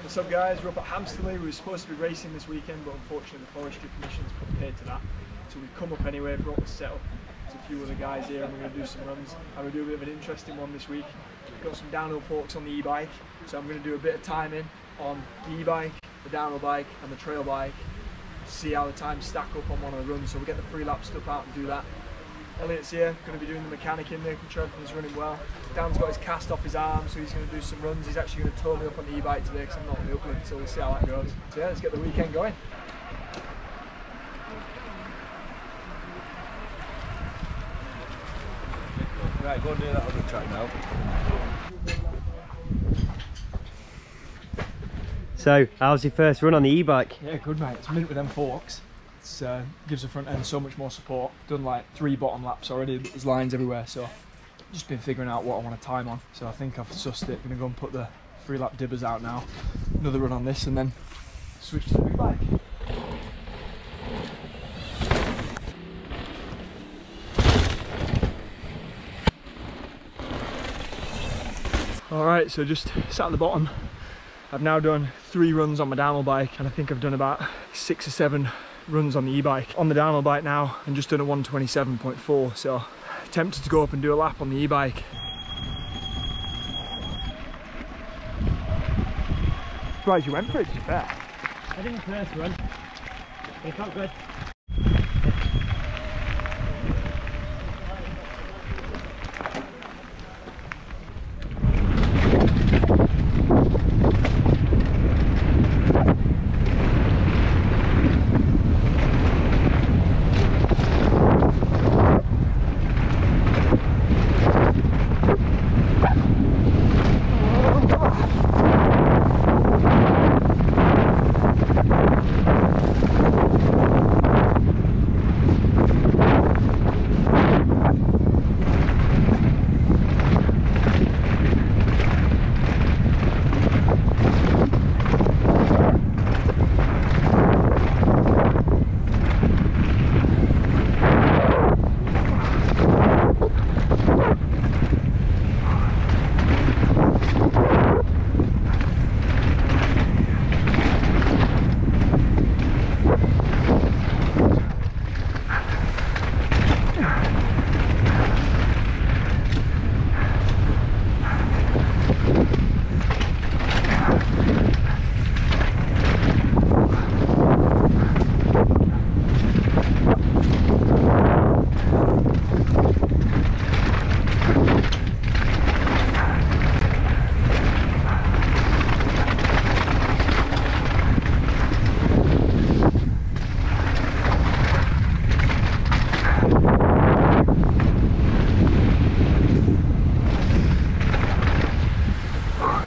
What's up guys, we're up at Hamsterley. We were supposed to be racing this weekend, but unfortunately the forestry commission's put paid to that. So we've come up anyway, brought the setup. There's a few other guys here and we're going to do some runs. I'm going to do a bit of an interesting one this week. We've got some downhill forks on the e-bike, so I'm going to do a bit of timing on the e-bike, the downhill bike and the trail bike. See how the times stack up on one of the runs, so we'll get the 3 lap stuff out and do that. Elliot's here, going to be doing the mechanic in there, making sure everything's running well. Dan's got his cast off his arm, so he's going to do some runs. He's actually going to tow me up on the e-bike today because I'm not on the uplift, so we'll see how that goes. So yeah, let's get the weekend going. Right, go and do that on the track now. So, how's your first run on the e-bike? Yeah, good mate. It's mint with them forks. It gives the front end so much more support. Done like 3 bottom laps already. There's lines everywhere, so just been figuring out what I want to time on. So I think I've sussed it. Gonna go and put the 3 lap dibbers out now. Another run on this, and then switch to the big bike. Alright, so just sat at the bottom. I've now done 3 runs on my downhill bike, and I think I've done about 6 or 7 runs on the e-bike. On the downhill bike now, and just done a 127.4, so tempted to go up and do a lap on the e-bike. Surprised you went for it, to be fair. I did the first run. It felt good.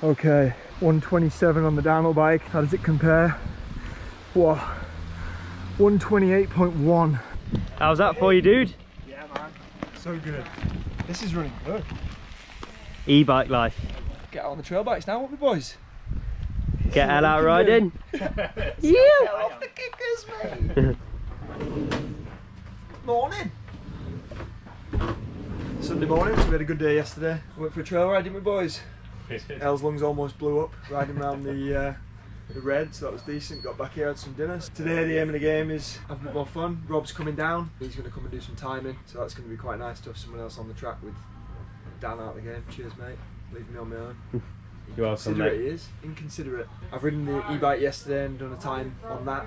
Okay, 127 on the downhill bike. How does it compare? Whoa, 128.1. How's that for you, dude? Yeah, man, so good. This is running good. E-bike life. Get out on the trail bikes now, won't we, boys? Get hell out riding. Yeah. Off the kickers, mate. Morning. Sunday morning, so we had a good day yesterday. Went for a trail ride, didn't we, boys? El's lungs almost blew up riding around the red, so that was decent. Got back here, had some dinner. Today the aim of the game is have a bit more fun. Rob's coming down, he's going to come and do some timing, so that's going to be quite nice to have someone else on the track with Dan out of the game. Cheers mate, leaving me on my own. You're welcome, mate. He is, inconsiderate. I've ridden the e-bike yesterday and done a time on that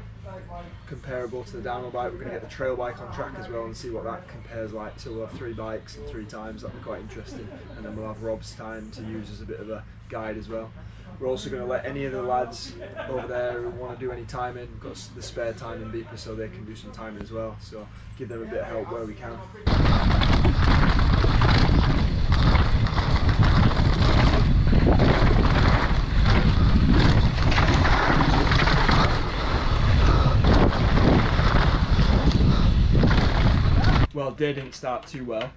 comparable to the downhill bike. We're going to get the trail bike on track as well and see what that compares like. So we'll have 3 bikes and 3 times, that'll be quite interesting. And then we'll have Rob's time to use as a bit of a guide as well. We're also going to let any of the lads over there who want to do any timing, we've got the spare timing beeper so they can do some timing as well. So give them a bit of help where we can. Well, day didn't start too well.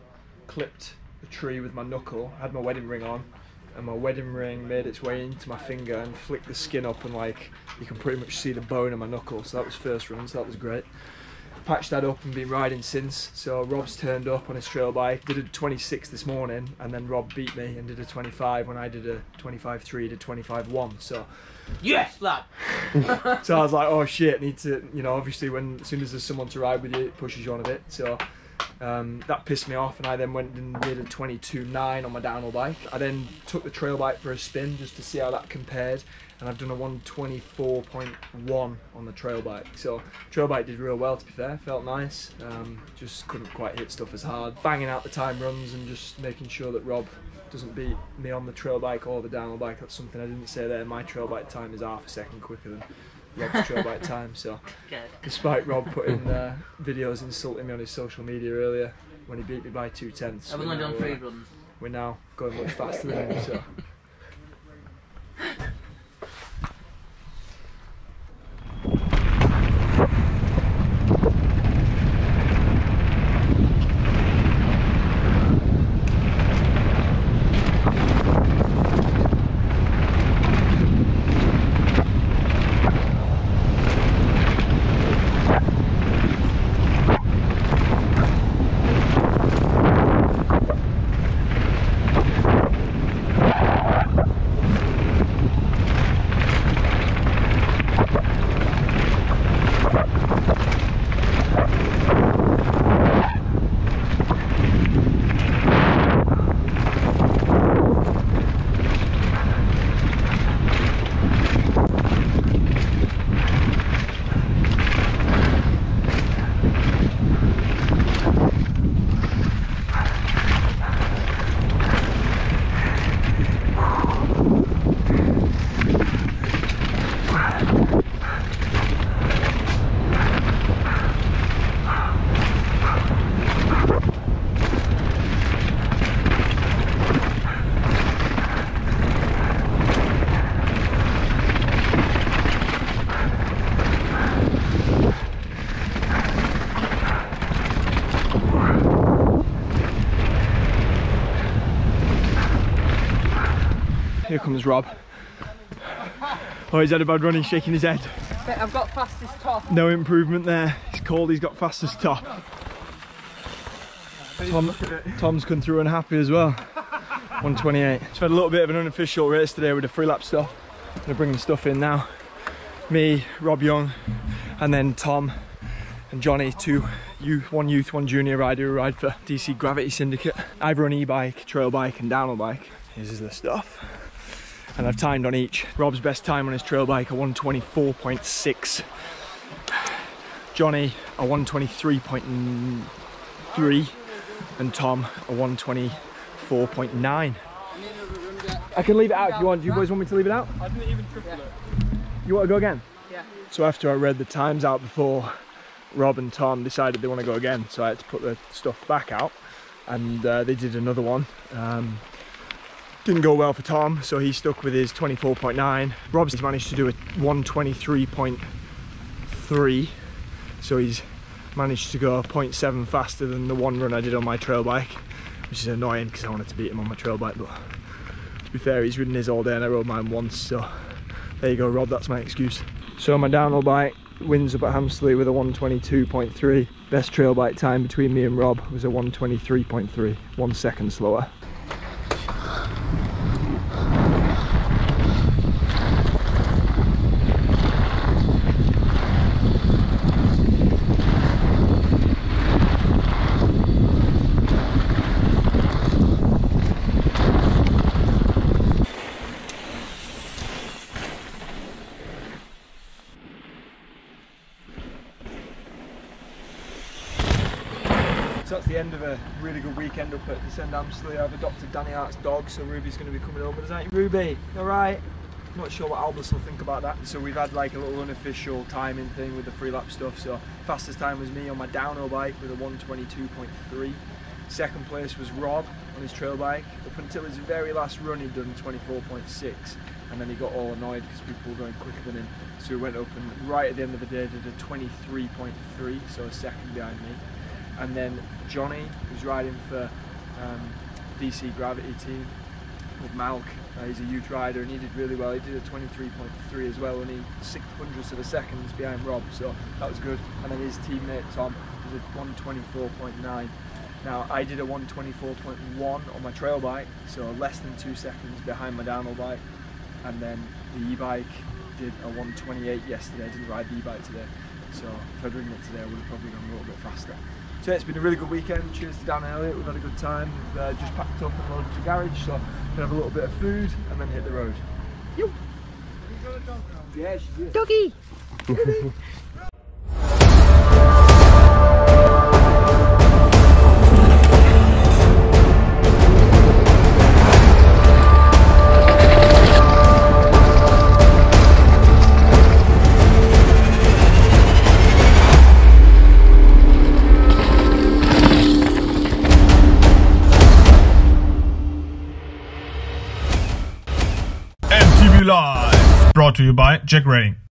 Clipped a tree with my knuckle, I had my wedding ring on, and my wedding ring made its way into my finger and flicked the skin up, and like you can pretty much see the bone of my knuckle. So that was first run, so that was great. patched that up and been riding since. So Rob's turned up on his trail bike, did a 26 this morning, and then Rob beat me and did a 25 when I did a 25.3, did 25.1. So Yes, lad. so I was like, oh shit, need to, you know, obviously as soon as there's someone to ride with you, it pushes you on a bit. So that pissed me off, and I then went and did a 22.9 on my downhill bike. I then took the trail bike for a spin just to see how that compared, and I've done a 124.1 on the trail bike. So trail bike did real well, to be fair, felt nice. Just couldn't quite hit stuff as hard. Banging out the time runs and just making sure that Rob doesn't beat me on the trail bike or the downhill bike. That's something I didn't say there. My trail bike time is half a second quicker than Rob's trail bike time. So despite Rob putting videos insulting me on his social media earlier when he beat me by 2/10, I've only done 3 runs. We're now going much faster than him. So here comes Rob. Oh, he's had a bad run, he's shaking his head. I've got fastest top. No improvement there. He's cold, he's got fastest top. Tom's come through unhappy as well. 128. Just had a little bit of an unofficial race today with the free lap stuff. I'm gonna bring the stuff in now. Me, Rob Young, and then Tom and Johnny, one youth, one junior rider who ride for DC Gravity Syndicate. I run e-bike, trail bike and downhill bike. This is the stuff. And I've timed on each. Rob's best time on his trail bike, a 124.6. Johnny, a 123.3. And Tom, a 124.9. I can leave it out if you want. Do you boys want me to leave it out? I didn't even triple it. You want to go again? Yeah. So after I read the times out before, Rob and Tom decided they want to go again. So I had to put the stuff back out, and they did another one. Didn't go well for Tom, so he stuck with his 24.9. Rob's managed to do a 123.3, so he's managed to go 0.7 faster than the one run I did on my trail bike, which is annoying because I wanted to beat him on my trail bike, but to be fair, he's ridden his all day and I rode mine once, so there you go, Rob, that's my excuse. So my downhill bike wins up at Hamsterley with a 122.3. Best trail bike time between me and Rob was a 123.3, 1 second slower. So that's the end of a really good weekend up at Descend Hamsterley. I've adopted Danny Hart's dog, so Ruby's going to be coming over. Isn't it, Ruby? Alright? Not sure what Albus will think about that. So we've had like a little unofficial timing thing with the free lap stuff. So fastest time was me on my downhill bike with a 122.3. Second place was Rob on his trail bike. Up until his very last run he'd done 24.6, and then he got all annoyed because people were going quicker than him. So he went up and right at the end of the day did a 23.3, so a second behind me. And then Johnny, who's riding for DC Gravity team, with Malk. He's a youth rider and he did really well. He did a 23.3 as well, only 600ths of a second behind Rob, so that was good. And then his teammate Tom did a 124.9. Now I did a 124.1 on my trail bike, so less than 2 seconds behind my downhill bike. And then the e-bike did a 128 yesterday. I didn't ride the e-bike today, so if I'd ridden it today I would have probably gone a little bit faster. So it's been a really good weekend. Cheers to Dan and Elliot, we've had a good time. We've just packed up and loaded the garage, so we'll have a little bit of food and then hit the road. Yo! Yeah, she did. Doggy! MTB Live, brought to you by Jack Ray.